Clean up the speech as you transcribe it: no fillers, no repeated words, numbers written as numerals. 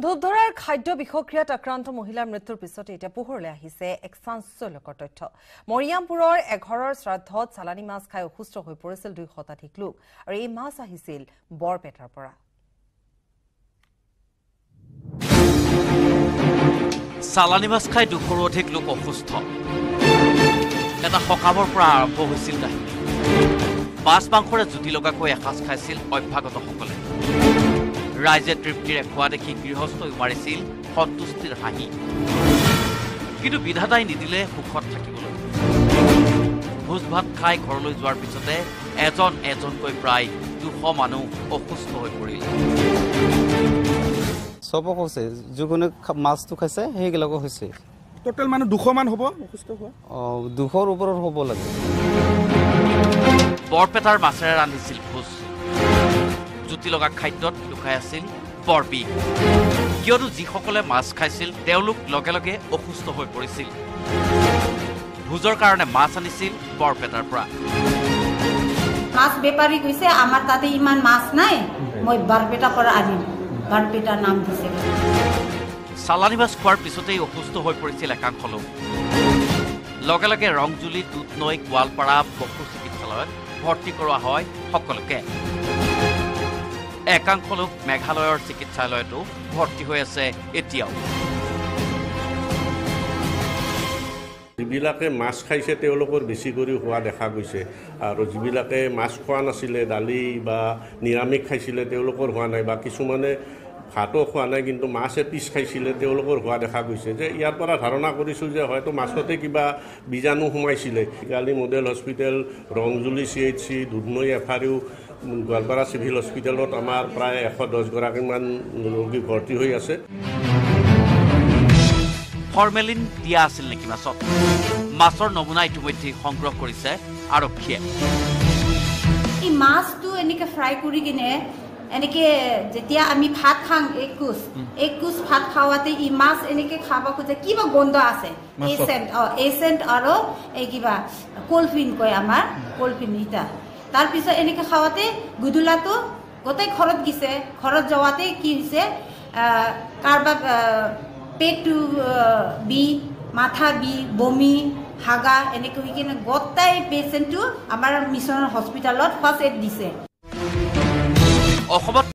ধূপধৰাৰ খাদ্য বিষক্ৰিয়াত আক্ৰান্ত মহিলাৰ মৃত্যুৰ পিছতে এতিয়া পোহৰলৈ আহিছে এক চাঞ্চল্যকৰ তথ্য। মৰিয়ামপুৰৰ এঘৰৰ শ্ৰাদ্ধত চালানী মাছ খাই অসুস্থ হৈ পৰিছিল 2 শতাধিক লোক আৰু এই মাছ আহিছিল বৰপেটাৰ পৰা। চালানী মাছ খাই 200ৰো অধিক লোক অসুস্থ। এটা সকামৰ পৰা আৰম্ভ হৈছিল কাহিনী। মাছ মাংসৰে জুতি লগাকৈ এসাঁজ খাইছিল অভ্যাগতসকলে। ৰাইজে তৃপ্তিৰে খোৱা দেখি গৃহস্থই মাৰিছিল সন্তুষ্টিৰ হাঁহি। কিন্তু বিধাতাই নিদিলে সুখত থাকিবলৈ। ভোজ ভাত খাই ঘৰলৈ যোৱাৰ পিছতে এজন এজনকৈ প্ৰায় 200 মানুহ অসুস্থ হৈ পৰিল। সব কৈছে যিকোনো মাছটো খাইছে সেইগিলাকো হৈছে। টোটেল মানুহ 200 মান হ'ব অসুস্থ হোৱা। 200ৰ ওপৰত হ'ব লাগে। বৰপেটাৰ মাছেৰে ৰান্ধিছিল ভোজ। জুতি লগা খাদ্যত লুকাই আছিল বৰ বিষ। কিয়নো যিসকলে মাছ খাইছিল তেওঁলোক লগে লগে অসুস্থ হৈ পৰিছিল। ভোজৰ কাৰণে মাছ আনিছিল বৰপেটাৰ পৰা। মাছ বেপাৰী কৈছে আমাৰ তাতে ইমান মাছ নাই, মই বৰপেটাৰ পৰা আনিম। বৰপেটাৰ নাম দিছে। চালানী মাছ খোৱাৰ পিছতেই অসুস্থ হৈ পৰিছিল একাংশ লোক। লগে লগে ৰংজুলি, দুধনৈ, গোৱালপাৰা পশু চিকিৎসালয়ত ভৰ্তি কৰোৱা হয় সকলোকে। একাংশ লোক মেঘালয়ৰ চিকিৎসালয়তো ভৰ্তি হৈ আছে এতিয়াও। যিবিলাকে মাছ খাইছে তেওঁলোকৰ বেছি কৰি হোৱা দেখা গৈছে আৰু যিবিলাকে মাছ খোৱা নাছিলে, দালি বা নিৰামিষ খাইছিলে তেওঁলোকৰ হোৱা নাই, বা কিছুমানে ভাতো খোৱা নাই কিন্তু মাছ এপিচ খাইছিলে তেওঁলোকৰ হোৱা দেখা গৈছে। যে ইয়াৰ পৰা ধাৰণা কৰিছোঁ যে হয়তো মাছতে কিবা বীজাণু সোমাইছিলে। Kali model hospital, Rongjuli CHC, Dudhnoi FRU, Goalpara civil হস্পিটেলত আমাৰ প্ৰায় 110 গৰাকীমান ৰোগী ভৰ্তি হৈ আছে। ফৰ্মেলিন দিয়া আছিল নেকি মাছত? মাছৰ নমুনা ইতিমধ্যে সংগ্ৰহ কৰিছে আৰক্ষীয়ে। এই মাছটো এনেকে ফ্ৰাই কৰি কিনে এনেকে যেতিয়া আমি ভাত খাং এক কুচ ভাত খাওয়াতে ই মাছ এনেকে খাব খোজে কিবা গন্ধ আছে। এসেন্ট আৰু এই কিবা কলফিন কয় আমাৰ কলফিন ইটা। তাৰপিছত এনেকে খাওয়াতে গুদুলাটো গোটেই ঘৰত গিছে। ঘৰত যাওয়াতে কি হৈছে কাৰোবাক পেটটো বি, মাথা বি, বমি, হাগা এনেকে হৈ কিনে গোটেই পেচেণ্টটো আমাৰ মিছনৰ হস্পিটেলত ফাৰ্ষ্ট এড দিছে। অসমত